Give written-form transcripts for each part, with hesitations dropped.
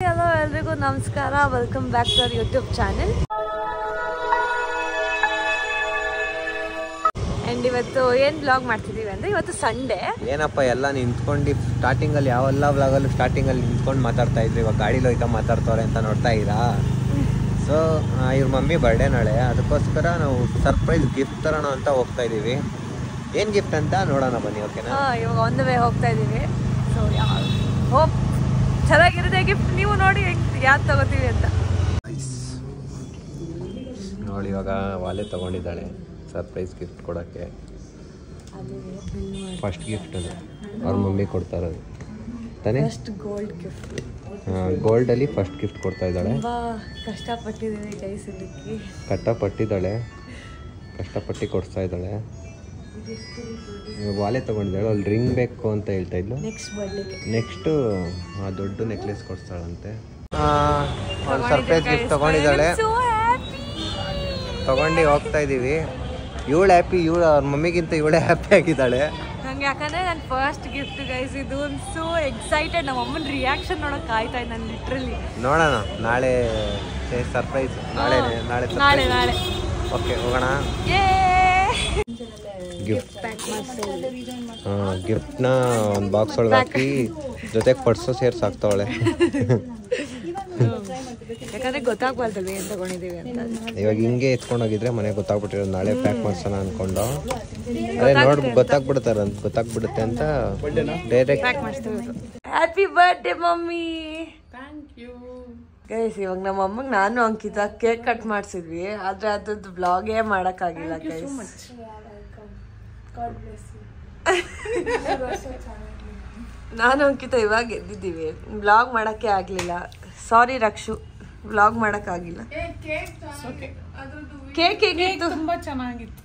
Hello ಎಲ್ರಿಗೂ ನಮಸ್ಕಾರ, welcome back to our YouTube channel. And ಇವತ್ತು ಏನು ಬ್ಲಾಗ್ ಮಾಡ್ತಿದ್ದೀವಿ ಅಂದರೆ ಇವತ್ತು ಸಂಡೇ. ಏನಪ್ಪ ಎಲ್ಲ ನಿಂತ್ಕೊಂಡು ಸ್ಟಾರ್ಟಿಂಗಲ್ಲಿ ಯಾವೆಲ್ಲ ಬ್ಲಾಗಲ್ಲೂ ಸ್ಟಾರ್ಟಿಂಗಲ್ಲಿ ನಿಂತ್ಕೊಂಡು ಮಾತಾಡ್ತಾ ಇದ್ರು, ಇವಾಗ ಗಾಡೀಲಿ ಹೋಯ್ತಾ ಮಾತಾಡ್ತವ್ರೆ ಅಂತ ನೋಡ್ತಾ ಇದ್ದೀರಾ. ಸೊ ಇವ್ರ ಮಮ್ಮಿ ಬರ್ಡೇ ನಾಳೆ, ಅದಕ್ಕೋಸ್ಕರ ನಾವು ಸರ್ಪ್ರೈಸ್ ಗಿಫ್ಟ್ ತರೋಣ ಅಂತ ಹೋಗ್ತಾ ಇದ್ದೀವಿ. ಏನು ಗಿಫ್ಟ್ ಅಂತ ನೋಡೋಣ ಬನ್ನಿ, ಓಕೆನಾ? ಇವಾಗ ಒಂದು ವೇ ಹೋಗ್ತಾ ಇದ್ದೀವಿ. ಸೊ ಹೋಪ್ ಚೆನ್ನಾಗಿರುತ್ತೆ ಗಿಫ್ಟ್. ನೀವು ನೋಡಿ ಯಾವ್ದು ತಗೋತೀವಿ ಅಂತ ನೋಡಿ. ಇವಾಗ ವಾಲೆ ತೊಗೊಂಡಿದ್ದಾಳೆ ಸರ್ಪ್ರೈಸ್ ಗಿಫ್ಟ್ ಕೊಡೋಕ್ಕೆ. ಫಸ್ಟ್ ಗಿಫ್ಟ್ ಅದು ಅವ್ರ ಮಮ್ಮಿ ಕೊಡ್ತಾ ಇರೋದು ತಾನೇ. First gold gift. ಗೋಲ್ಡಲ್ಲಿ ಫಸ್ಟ್ ಗಿಫ್ಟ್ ಕೊಡ್ತಾ ಇದ್ದಾಳೆ. ಕಷ್ಟಪಟ್ಟಿದ್ದೀವಿ ಕೈಸಲಿಕ್ಕೆ. ಕಷ್ಟಪಟ್ಟು ಕೊಡಿಸ್ತಾ ಇದ್ದಾಳೆ. ಇವಾಗ ವಾಲೆ ತೊಗೊಂಡಿದ್ದಾಳೆ, ಅಲ್ಲಿ ರಿಂಗ್ ಬೇಕು ಅಂತ ಹೇಳ್ತಾ ಇದ್ಲು. ನೆಕ್ಸ್ಟು ದೊಡ್ಡ ನೆಕ್ಲೆಸ್ ಕೊಡಿಸ್ತಾಳಂತೆ. ಒಂದು ಸರ್ಪ್ರೈಸ್ ಗಿಫ್ಟ್ ತೊಗೊಂಡಿದ್ದಾಳೆ, ತೊಗೊಂಡು ಹೋಗ್ತಾ ಇದ್ದೀವಿ. ಇವಳು ಹ್ಯಾಪಿ, ಇವಳು ಅವ್ರ ಮಮ್ಮಿಗಿಂತ ಇವಳೇ ಹ್ಯಾಪಿ ಆಗಿದ್ದಾಳೆ. ನಂಗೆ ಯಾಕಂದರೆ ನನ್ನ ಫಸ್ಟ್ ಗಿಫ್ಟ್ ಗೈಸ್ ಇದು. So excited. ನಮ್ಮ ಅಮ್ಮನ ರಿಯಾಕ್ಷನ್ ನೋಡೋಕೆ ಕಾಯ್ತಾ ಇದ್ದೆ ನಾನು ಲಿಟ್ರಲಿ. ನೋಡೋಣ ನಾಳೆ ಸರ್ಪ್ರೈಸ್. ನಾಳೆ ಓಕೆ ಹೋಗೋಣ. ಗಿಫ್ಟ್ನ ಒಂದು ಬಾಕ್ಸ್ ಒಳಗೆ ಹಾಕಿ ಜೊತೆಗೆ ಪರ್ಸು ಸೇರ್ಸಿ ಹಾಕ್ತಾವಳೆ. ಯಾಕಂದ್ರೆ ಗೊತ್ತಾಗ್ಬಾರ್ದಲ್ಲ ಏನು ತಗೊಂಡಿದ್ದೀವಿ ಅಂತ. ಇವಾಗ ಹಿಂಗೆ ಎತ್ಕೊಂಡೋಗಿದ್ರೆ ಮನೆಗೆ ಗೊತ್ತಾಗ್ಬಿಟ್ಟಿರೋದು. ನಾಳೆ ಪ್ಯಾಕ್ ಮಾಡ್ಸೋಣ ಅನ್ಕೊಂಡು ಅದೇ ನೋಡಿ ಗೊತ್ತಾಗ್ಬಿಡುತ್ತೆ ಅಂತ ಡೈರೆಕ್ಟ್ ಪ್ಯಾಕ್ ಮಾಡಿಸ್ತೀವಿ. Happy birthday mummy. Thank you guys. ಇವಾಗ ನಮ್ಮ ಅಮ್ಮಗೆ ನಾನು ಅಂಕಿತ ಕೇಕ್ ಕಟ್ ಮಾಡಿಸಿದ್ವಿ, ಆದರೆ ಅದ್ರದ್ದು ಬ್ಲಾಗೇ ಮಾಡೋಕ್ಕಾಗಿಲ್ಲ ಗೈಸ್. ನಾನು ಅಂಕಿತ ಇವಾಗ ಎದ್ದಿದ್ದೀವಿ, ಬ್ಲಾಗ್ ಮಾಡೋಕ್ಕೆ ಆಗಲಿಲ್ಲ. ಸಾರಿ ರಕ್ಷು, ಬ್ಲಾಗ್ ಮಾಡೋಕ್ಕಾಗಿಲ್ಲ. ಕೇಕ್ ಹೇಗಿತ್ತು? ತುಂಬ ಚೆನ್ನಾಗಿತ್ತು.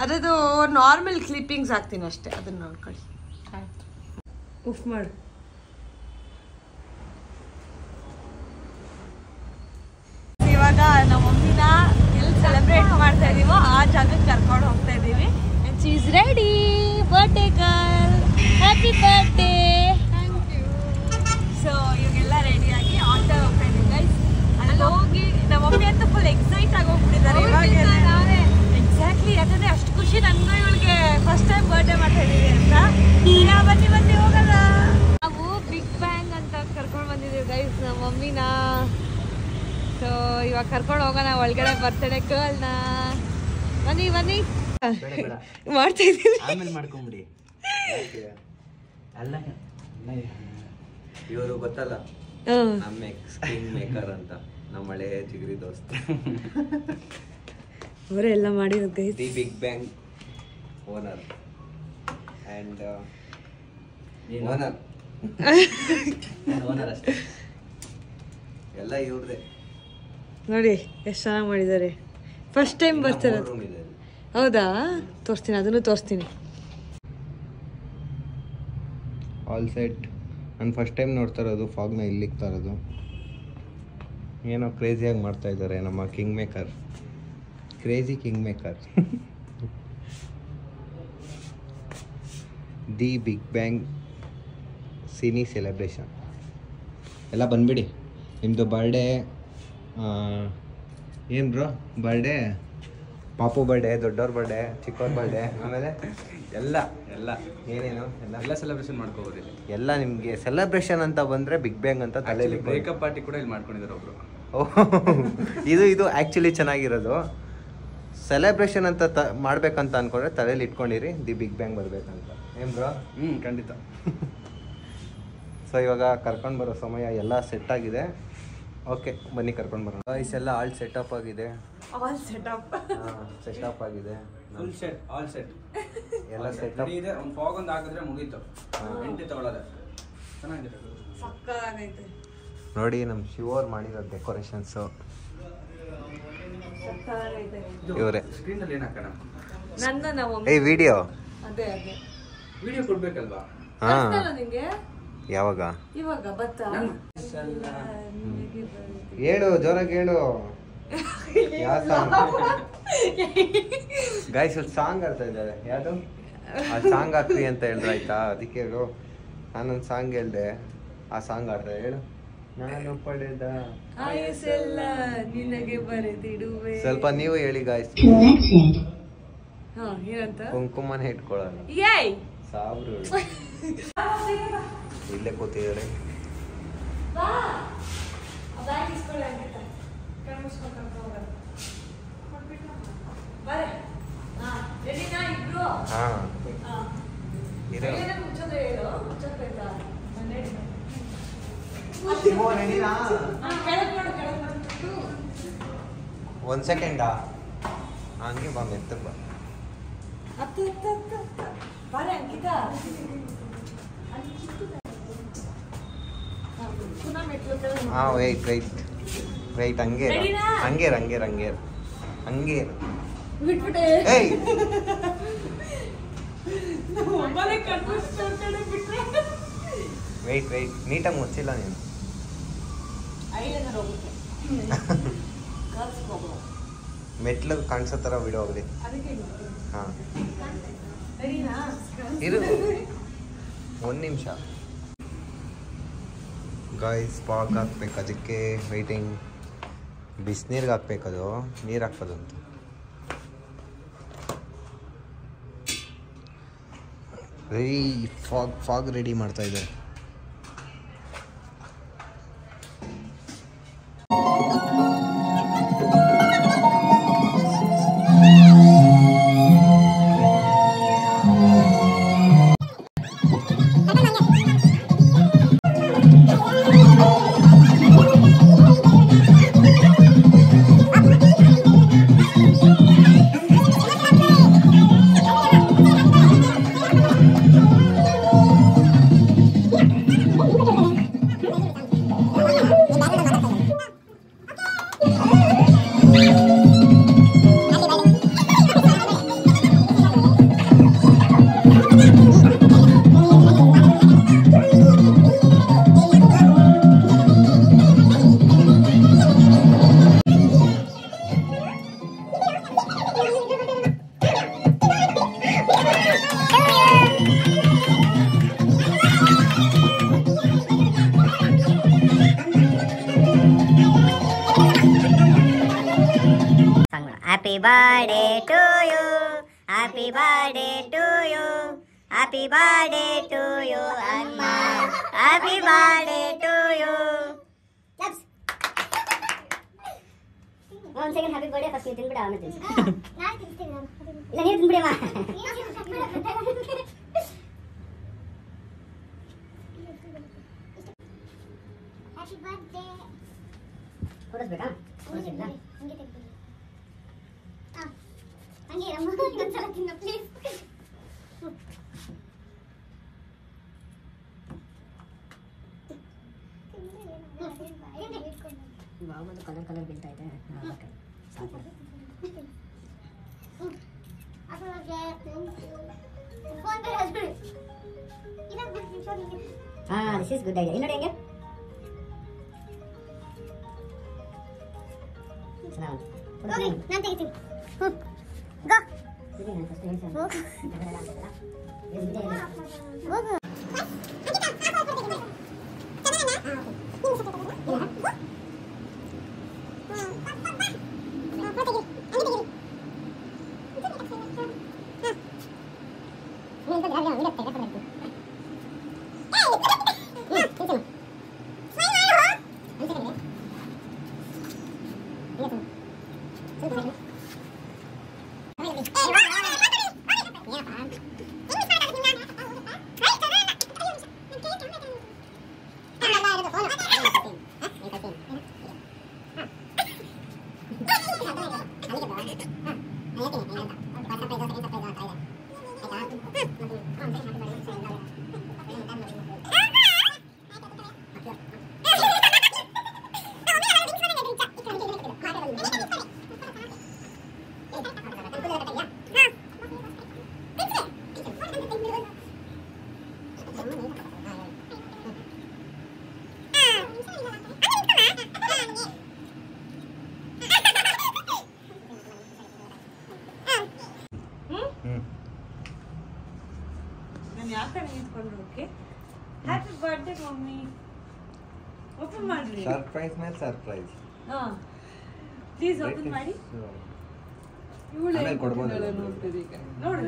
ಅದರದ್ದು ನಾರ್ಮಲ್ ಕ್ಲಿಪ್ಪಿಂಗ್ಸ್ ಹಾಕ್ತೀನಿ ಅಷ್ಟೇ, ಅದನ್ನು ನೋಡ್ಕೊಳ್ಳಿ. ಉಫ್ ಮಾಡು. ಇವಾಗ ನಮ್ಮ ಮಮ್ಮಿನ ಎಲ್ಲಿ ಸೆಲೆಬ್ರೇಟ್ ಮಾಡ್ತಾ ಇದೀವೋ ಆ ಜಾಗಕ್ಕೆ ಕರ್ಕೊಂಡು ಹೋಗ್ತಾ ಇದ್ದೀವಿ. And she is ready. Birthday girl, happy birthday. Thank you. So ಇವಾಗೆಲ್ಲ ರೆಡಿಯಾಗಿ ಆಟೋ ಹೋಗ್ತಾ ಇದ್ದೀವಿ ಗೈಸ್. ಅಲ್ಲಿ ಹೋಗಿ ನಮ್ಮ ಮಮ್ಮಿ ಅಂತ ಫುಲ್ ಎಕ್ಸೈಟ್ ಆಗಿ ಹೋಗ್ಬಿಟ್ಟಿದ್ದಾರೆ ಇವಾಗ. ಎಕ್ಸಾಕ್ಟ್ಲಿ, ಯಾಕಂದ್ರೆ ಅಷ್ಟು ಖುಷಿ ನನಗೂ ಇವಳಿಗೆ ಫಸ್ಟ್ ಟೈಮ್ ಬರ್ಡೇ ಮಾಡ್ತಾ ಇದ್ದೀವಿ ಅಂತ. ಬನ್ನಿ ಹೋಗಲ್ಲ. ನಾವು ಬಿಗ್ ಬ್ಯಾಂಗ್ ಅಂತ ಕರ್ಕೊಂಡು ಬಂದಿದ್ದೀವಿ ಗೈಸ್ ನಮ್ಮ ಮಮ್ಮಿನ. ಸೊ ಇವಾಗ ಕರ್ಕೊಂಡು ಹೋಗೋಣ ಒಳಗಡೆ ಬರ್ತಡೇ ಗರ್ಲ್ನ. ಬನ್ನಿ ಮಾಡ್ತಾ ಇದ್ದೀನಿ. ಆಮೇಲೆ ಮಾಡ್ಕೊಂಬಿಡಿ. ಅಲ್ಲ ಇವರು ಗೊತ್ತಲ್ಲ ನಮ್ಮ ಸ್ಕಿನ್ ಮೇಕರ್ ಅಂತ, ನಮ್ಮ ಹಳೆ ಚಿಗರಿ ದೋಸ್ತ. ಅವರೇ ಎಲ್ಲ ಮಾಡಿರೋದು guys. The big bang owner and owner ಅಷ್ಟೇ, ಎಲ್ಲ ಇವ್ರದೇ. ನೋಡಿ ಎಷ್ಟು ಚೆನ್ನಾಗಿ ಮಾಡಿದ್ದಾರೆ. ಫಸ್ಟ್ ಟೈಮ್ ಬರ್ತಿರೋದು. ಹೌದಾ? ತೋರಿಸ್ತೀನಿ, ಅದನ್ನು ತೋರಿಸ್ತೀನಿ. All set. ನಾನು ಫಸ್ಟ್ ಟೈಮ್ ನೋಡ್ತಾ ಇರೋದು ಫಾಗ್ನ ಇಲ್ಲಿಗೆ ತರೋದು. ಏನೋ ಕ್ರೇಜಿಯಾಗಿ ಮಾಡ್ತಾ ಇದ್ದಾರೆ ನಮ್ಮ king maker, crazy king maker. The big bang cine celebration. ಎಲ್ಲ ಬಂದ್ಬಿಡಿ. ನಿಮ್ಮದು ಬರ್ಡೇ ಏನು ಬ್ರೋ? ಬರ್ಡೇ, ಪಾಪು ಬರ್ಡೇ, ದೊಡ್ಡವ್ರ ಬರ್ಡೇ, ಚಿಕ್ಕವ್ರ ಬರ್ಡೇ, ಆಮೇಲೆ ಎಲ್ಲ ಏನೇನು ಎಲ್ಲ ಸೆಲೆಬ್ರೇಷನ್ ಮಾಡ್ಕೋಬೋದು. ಎಲ್ಲ ನಿಮಗೆ ಸೆಲೆಬ್ರೇಷನ್ ಅಂತ ಬಂದರೆ ಬಿಗ್ ಬ್ಯಾಂಗ್ ಅಂತ ತಲೆಯಲ್ಲಿ. ಬ್ರೇಕಪ್ ಪಾರ್ಟಿ ಕೂಡ ಇಲ್ಲಿ ಮಾಡ್ಕೊಂಡಿದ್ದಾರೆ ಒಬ್ರು. ಇದು ಆ್ಯಕ್ಚುಲಿ ಚೆನ್ನಾಗಿರೋದು. ಸೆಲೆಬ್ರೇಷನ್ ಅಂತ ಮಾಡ್ಬೇಕಂತ ಅಂದ್ಕೊಂಡ್ರೆ ತಲೆಯಲ್ಲಿ ಇಟ್ಕೊಂಡಿರಿ ದಿ ಬಿಗ್ ಬ್ಯಾಂಗ್ ಬರಬೇಕಂತ. ಏನು ಬ್ರೋ? ಖಂಡಿತ. ಸೊ ಇವಾಗ ಕರ್ಕೊಂಡು ಬರೋ ಸಮಯ, ಎಲ್ಲ ಸೆಟ್ ಆಗಿದೆ. ಓಕೆ ಬನ್ನಿ ಕರ್ಕೊಂಡು ಬರೋಣ. ವಾಯ್ಸ್ ಎಲ್ಲ ಆಲ್ ಸೆಟಪ್ ಆಗಿದೆ. ಸೆಟಪ್ ಆಗಿದೆ. ಫುಲ್ ಸೆಟ್, ಆಲ್ ಸೆಟ್ ಎಲ್ಲ ಸೆಟಪ್ ಇದೆ. ಒಂದು ಫಾಗ್ ಒಂದು ಹಾಕಿದ್ರೆ ಮುಗೀತು. ಎಂಟಿ ತಗೊಳ್ಳೋದೆ ಚೆನ್ನಾಗಿದೆ. ಸಕ್ಕತ್ತಾಗೈತೆ ನೋಡಿ ನಮ್ಮ ಶಿವರ್ ಮಾಡಿರೋ ಡೆಕೋರೇಷನ್ಸು ಇವರೇ. ಸ್ಕ್ರೀನಲ್ಲಿ ಏನು ಹಾಕೋಣ? ನನ್ನ ನಾವು ವಿಡಿಯೋ ಅದೇ ವಿಡಿಯೋ ಕೊಡ್ಬೇಕಲ್ವಾ? ಹಾಂ. ನಿಂಗೆ ಯಾವಾಗ? ಇವಾಗ ಬತ್ತಾ? ಹೇಳು, ಜೋರಾಗಿ ಹೇಳು. ಯಾವ ಸಾಂಗ್ ಗೈಸ್? ಒಂದು ಸಾಂಗ್ ಆಡ್ತಾ ಇದ್ದಾರೆ. ಯಾವುದು? ಆ ಸಾಂಗ್ ಹಾಕ್ರಿ ಅಂತ ಹೇಳಿದ್ರೆ ಆಯ್ತಾ? ಅದಕ್ಕೆ ಹೇಳು. ನಾನೊಂದು ಸಾಂಗ್ ಹೇಳ್ದೆ, ಆ ಸಾಂಗ್ ಆಡ್ದೆ. ಹೇಳು. ನಾನು ಪಡೆದ ಆಯಸ್ಸೆಲ್ಲ ನಿನಗೆ ಬರೆದಿಡುವೆ. ಸ್ವಲ್ಪ ನೀವು ಹೇಳಿ ಗಾಯ್ಸ್. ಹಾ ಏನಂತ? ಕುಂಕುಮನ ಇಟ್ಕೊಳ್ಳೋಣ. ಏಯ್ ಸಾಬ್ರು ಇಲ್ಲೇ ಕೂತಿದ್ದಾರೆ. ಬಾ ಬ್ಯಾಗ್ ಇಸ್ಕೊಳ್ಳಿ ಅಂತ ಕಣ್ಮುಚ್ಕೊಂಡು ಕರ್ಕೊಂಡು ಹೋಗೋಣ. ಬಾರೆ. ಹಾ ರೆಡಿನಾ ಇಬ್ರು? ಹಾ ಹಾ ಇರೋ ಏನ ಮುಚ್ಚೋದು ಹೇಳು. ಮುಚ್ಚೋದ್ಬೇಕಾ? ರೆಡಿನಾ? ಕೆಳಗೆ ನೋಡು ಕೆಳಗೆ ಬಂದ್ಬಿಟ್ಟು. ಒಂದ್ ಸೆಕೆಂಡಾ ಹಂಗೆ ಬಾ ಮೆತ್ತಗೆ ಬಾ. ಹತ್ತು ಹತ್ತು ಹತ್ತು ಹತ್ತು ಬಾರೆ ಅಂಕಿತಾ. ಪುನಃ ಮೆಟ್ಲು ಕೆಳಗೆ ಹಾ ವೆಯ್ಟ್ ವೆಯ್ಟ್ ವೆಯ್ಟ್ ಹಂಗೆ ಇರು. ರೆಡಿನಾ? ಹಂಗೆ ಇರು, ಹಂಗೆ ಇರು, ಹಂಗೆ ಇರು. ಹಂಗೆ ಇರು. ಬಿಟ್ಬಿಟ್ಟೆ. ಏಯ್ ಒಬ್ಬನೇ ಕಣ್ಮುಚ್ಕೊಂಡು ಬಿಟ್ರೆ ವೆಯ್ಟ್ ವೆಯ್ಟ್ ನೀಟಾಗಿ ಮುಚ್ಚಿಲ್ಲ ನೀನು. ಐಲೈನರ್ ಹೋಗುತ್ತೆ. ಕಲ್ಸ್ಕೋಬೋದು. ಮೆಟ್ಲು ಕಾಣಿಸೋ ಥರ ವಿಡಿಯೋ ಹೋಗ್ಲಿ. ಅದಕ್ಕೆ ಹಾ ರೆಡಿನಾ? ಇರು ಒಂದು ನಿಮಿಷ ಗಾಯ್ಸ್. ಪಾಕ್ ಹಾಕ್ಬೇಕು, ಅದಕ್ಕೆ ವೆಯ್ಟಿಂಗ್. ಬಿಸಿನೀರಿಗೆ ಹಾಕ್ಬೇಕದು, ನೀರು ಹಾಕೋದು ಅಂತ. ರೆಡಿ ಫಾಗ್ ರೆಡಿ ಮಾಡ್ತಾ ಇದ್ದಾರೆ. Happy birthday to you. Happy birthday to you. Happy birthday to you, Amma. Happy birthday to you. Claps. One second, happy birthday. First, you think about it. Now, you think about it. No, you think about it. Happy birthday. Photos beta. Photos beta. ಹಂಗೆ ಅಮ್ಮ ಇನ್ನೊಂದ್ಸಲ ತಿನ್ನ please. ಮಾಮೂಲು colour colour ಬೀಳ್ತಾ ಇದೆ. This is good idea. ಇನ್ನೊಂದು ಹೆಂಗೆ ನಾನು ತೆಗಿತೀನಿ. Go. Go. ನಾನು ಯಾವ ಕಡೆ ನಿಂತ್ಕೊಂಡು okay. Happy birthday mummy. Open ಮಾಡ್ರಿ. ಸರ್ಪ್ರೈಸ್ ಮೇಲೆ ಸರ್ಪ್ರೈಸ್. ಹಾ ಪ್ಲೀಸ್ ಓಪನ್ ಮಾಡಿ. ಆಮೇಲೆ ಕೊಡ್ಬೋದು. ನೋಡ್ತೀರಿ ಈಗ. ನೋಡು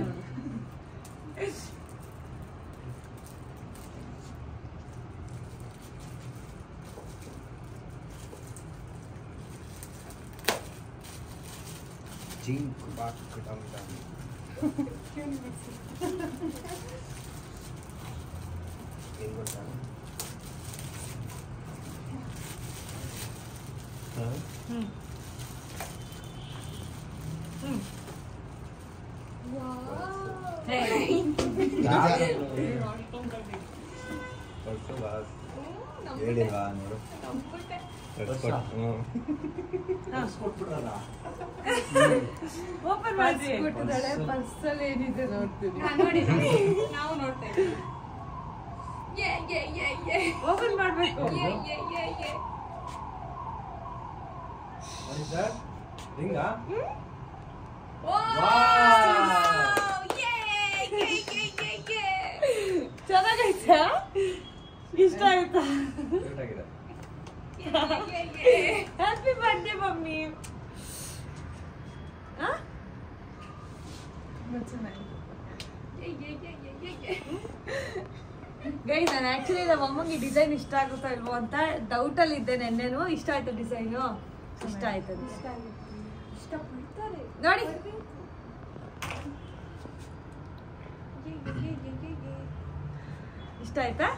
ಜಿಂಕ್ ಬಾಕ್ ಡಮ್ ಡಮ್. ಏನು ಗೊತ್ತಾ? ಹೇಳಿಲ್ವಾ ನೋಡು. ಓಪನ್ ಮಾಡ್ರಿ. ಬಸ್ಸಲ್ಲಿ ಏನಿದೆ ನೋಡ್ತೀನಿ. ನಾವು ನೋಡ್ತಾ ಇದ್ದೀವಿ. ಓಪನ್ ಮಾಡ್ಬೇಕು. ಚೆನ್ನಾಗೈತಾ? ಇಷ್ಟ ಆಯ್ತಾ? Happy birthday mummy. ಗೈ ನಾನು ಆಕ್ಚುಲಿ ನಮ್ಮ ಅಮ್ಮಂಗೆ ಡಿಸೈನ್ ಇಷ್ಟ ಆಗುತ್ತಾ ಇಲ್ವೋ ಅಂತ ಡೌಟ್ ಅಲ್ಲಿ ಇದ್ದೆ ನೆನ್ನೆನು. ಇಷ್ಟ ಆಯ್ತು ಡಿಸೈನು? ಇಷ್ಟ ಆಯ್ತು. ನೋಡಿ ಇಷ್ಟ ಆಯ್ತಾ?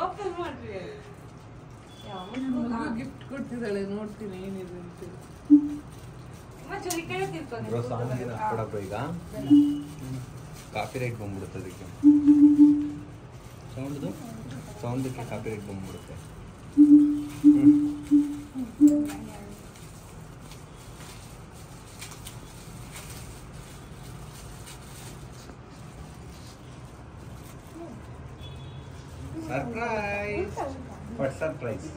ಓಪನ್ ಮಾಡ್ರಿ. ಗಿಫ್ಟ್ ಕೊಡ್ತಿದ್ದಾಳೆ, ನೋಡ್ತೀನಿ ಏನಿದೆ ಅಂತ. ಬ್ರೋ ಸಾಂಗ್ ಕೊಡಬ್ರು ಈಗ ಕಾಪಿ ರೈಟ್ ಬಂದ್ಬಿಡುತ್ತೆ ಅದಕ್ಕೆ. ಸೌಂಡಕ್ಕೆ ಕಾಪಿ ರೈಟ್ ಬಂದ್ಬಿಡುತ್ತೆ. ಸರ್ಪ್ರೈಸ್. What surprise?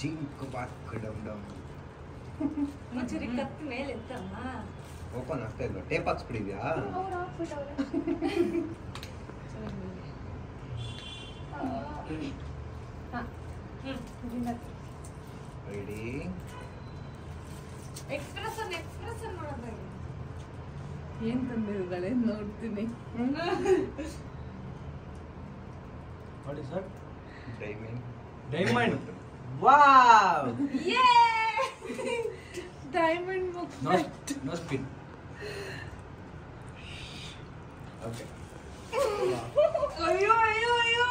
ಜಿಂಕ್ ಬಾಕ್ ಡಮ್ ಡಮ್. ಕತ್ ಮೇಲೆ ಎತ್ತಮ್ಮ. ಓಪನ್ ಆಗ್ತಾ ಇಲ್ವಾ? ಟೇಪ್ ಹಾಕ್ಸ್ಬಿಟ್ಟಿದ್ಯಾ? ರೆಡಿ? ಎಕ್ಸ್ಪ್ರೆಷನ್ ಮಾಡೋದು. ಏನ್ ತಂದಿದ್ದಾಳೆ ನೋಡ್ತೀನಿ. ನೋಡಿ sir, diamond. Wow, diamond no spin. Okay, ಅಯ್ಯೋ ಅಯ್ಯೋ ಅಯ್ಯೋ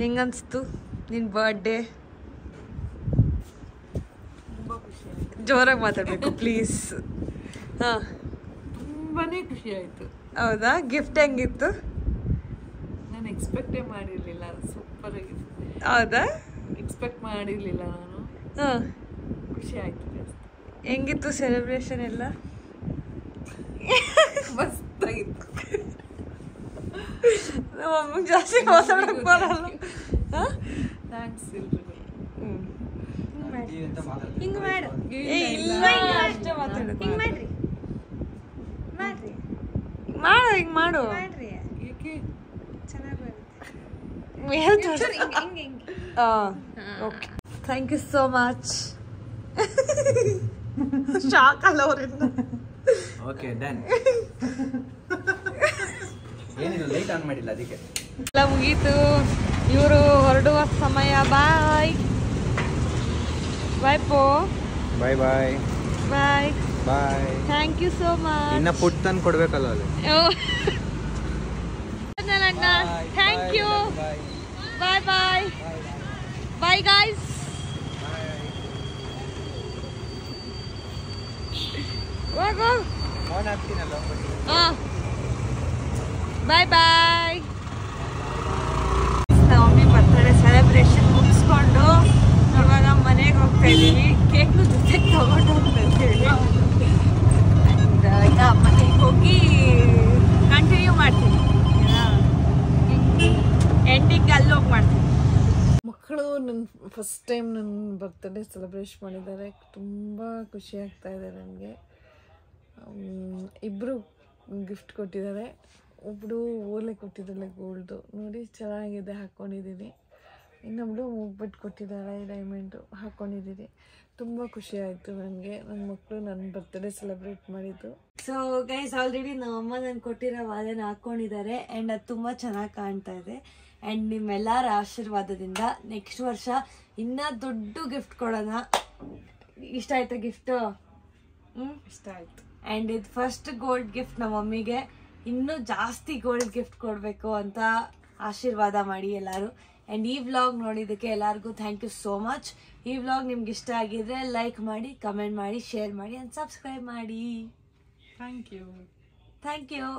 ಹೆಂಗನ್ಸ್ತು ನಿನ್ ಬರ್ಡೇ? ಜೋರಾಗಿ ಮಾತಾಡ್ಬೇಕು ಪ್ಲೀಸ್. ಹಾ, ತುಂಬಾನೇ ಖುಷಿ ಆಯ್ತು. ಹೌದಾ? ಗಿಫ್ಟ್ ಹೆಂಗಿತ್ತು? ನಾನು ಎಕ್ಸ್ಪೆಕ್ಟೇ ಮಾಡಿರ್ಲಿಲ್ಲ. ಸೂಪರ್ ಆಗಿದೆ. ಹೌದಾ? ಎಕ್ಸ್ಪೆಕ್ಟ್ ಮಾಡಿರ್ಲಿಲ್ಲ ನಾನು. ಹಾ, ಖುಷಿ ಆಯ್ತು ಜಾಸ್ತಿ. ಹೆಂಗಿತ್ತು ಸೆಲೆಬ್ರೇಷನ್ ಎಲ್ಲ? ಮಸ್ತಾಗಿತ್ತು. ನಮ್ಮ ಅಮ್ಮಗೆ ಜಾಸ್ತಿ ಮಾತಾಡಕ್ ಬರಲ್ಲ. ಥ್ಯಾಂಕ್ಸ್ ಎಲ್ರಿಗೂ. ಹಿಂಗ್ ಮಾಡು. ಇಲ್ಲ ಅಷ್ಟೇ ಮಾತಾಡು. ಹಿಂಗ್ ಮಾಡ್ರಿ ಮಾಡ್ರಿ ಮಾಡು. ಹಿಂಗ್ ಮಾಡು. ಏಕೆ okay, thank you so much. Shock ಅಲ್ಲ ಅವರಿಂದ. Okay done. ಏನಿಲ್ಲ, ಲೈಟ್ ಆನ್ ಮಾಡಿಲ್ಲ ಅದಕ್ಕೆ. ಎಲ್ಲ ಮುಗೀತು. ಇವರು ಹೊರಡುವ ಸಮಯ. ಬಾಯ್ ಬಾಯ್ ಪೋ. Bye bye bye bye. Thank you so much. ಇನ್ನ ಪುಟ್ ತಂದು ಕೊಡ್ಬೇಕಲ್ಲ ಅಲ್ಲಿ. ಅಣ್ಣ thank you. Bye bye bye guys. ಹೋಗು. ಫೋನ್ ಹಾಕ್ತೀನಲ್ಲ. ಹಾಂ bye bye. Mummy birthday celebration ಮುಗಿಸ್ಕೊಂಡು ಇವಾಗ ಮನೆಗೆ ಹೋಗ್ತಾ ಇದ್ದೀವಿ. ಕೇಕ್ನು ಜೊತೆಗೆ ತಗೊಂಡು ಹೋಗ್ತಾ ಇದ್ದೀವಿ. ಈಗ ಮನೆಗೆ ಹೋಗಿ ಕಂಟಿನ್ಯೂ ಮಾಡ್ತೀನಿ. ಎಂಡಿಂಗ್ ಅಲ್ಲಿ ಹೋಗಿ ಮಾಡ್ತೀನಿ. ಮಕ್ಕಳು ನನ್ನ ಫಸ್ಟ್ ಟೈಮ್ ನನ್ನ ಬರ್ತ್ಡೇ ಸೆಲೆಬ್ರೇಟ್ ಮಾಡಿದ್ದಾರೆ. ತುಂಬ ಖುಷಿ ಆಗ್ತಾ ಇದೆ ನನಗೆ. ಇಬ್ಬರು ಗಿಫ್ಟ್ ಕೊಟ್ಟಿದ್ದಾರೆ. ಒಬ್ಬಳು ಓಲೆ ಕೊಟ್ಟಿದ್ದಾಳೆ ಗೋಲ್ಡು, ನೋಡಿ ಚೆನ್ನಾಗಿದೆ, ಹಾಕ್ಕೊಂಡಿದ್ದೀನಿ. ಇನ್ನೊಬ್ಳು ಮೂಗ್ಬಿಟ್ಟು ಕೊಟ್ಟಿದ್ದಾಳೆ ಡೈಮಂಡು, ಹಾಕ್ಕೊಂಡಿದ್ದೀನಿ. ತುಂಬ ಖುಷಿ ಆಯಿತು ನನಗೆ. ನನ್ನ ಮಕ್ಕಳು ನನ್ನ ಬರ್ತ್ಡೇ ಸೆಲೆಬ್ರೇಟ್ ಮಾಡಿದ್ದು. ಸೊ ಗೈಸ್, ಆಲ್ರೆಡಿ ನಮ್ಮಮ್ಮ ನಾನು ಕೊಟ್ಟಿರೋ ವಾಲೆನ ಹಾಕ್ಕೊಂಡಿದ್ದಾರೆ ಆ್ಯಂಡ್ ಅದು ತುಂಬ ಚೆನ್ನಾಗಿ ಕಾಣ್ತಾ ಇದೆ. ಆ್ಯಂಡ್ ನಿಮ್ಮೆಲ್ಲರ ಆಶೀರ್ವಾದದಿಂದ ನೆಕ್ಸ್ಟ್ ವರ್ಷ ಇನ್ನೂ ದೊಡ್ಡ ಗಿಫ್ಟ್ ಕೊಡೋಣ. ಇಷ್ಟ ಆಯ್ತಾ ಗಿಫ್ಟು? ಇಷ್ಟ ಆಯಿತು. ಆ್ಯಂಡ್ ಇದು ಫಸ್ಟ್ ಗೋಲ್ಡ್ ಗಿಫ್ಟ್ ನಮ್ಮ ಮಮ್ಮಿಗೆ. ಇನ್ನೂ ಜಾಸ್ತಿ ಗೋಲ್ಡ್ ಗಿಫ್ಟ್ ಕೊಡಬೇಕು ಅಂತ ಆಶೀರ್ವಾದ ಮಾಡಿ ಎಲ್ಲರೂ. ಆ್ಯಂಡ್ ಈ ವ್ಲಾಗ್ ನೋಡಿದ್ದಕ್ಕೆ ಎಲ್ಲರಿಗೂ ಥ್ಯಾಂಕ್ ಯು ಸೋ ಮಚ್. ಈ ವ್ಲಾಗ್ ನಿಮ್ಗೆ ಇಷ್ಟ ಆಗಿದ್ರೆ ಲೈಕ್ ಮಾಡಿ, ಕಮೆಂಟ್ ಮಾಡಿ, ಶೇರ್ ಮಾಡಿ ಆ್ಯಂಡ್ ಸಬ್ಸ್ಕ್ರೈಬ್ ಮಾಡಿ. Thank you. Thank you.